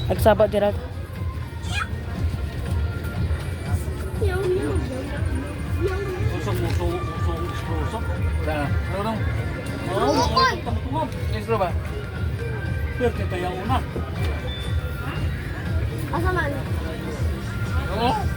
Nagsaba dirag. Usong. Dah. Dorong. Oh, tunggu. Extra ba? Pwede kaya una. Asa man? Oh.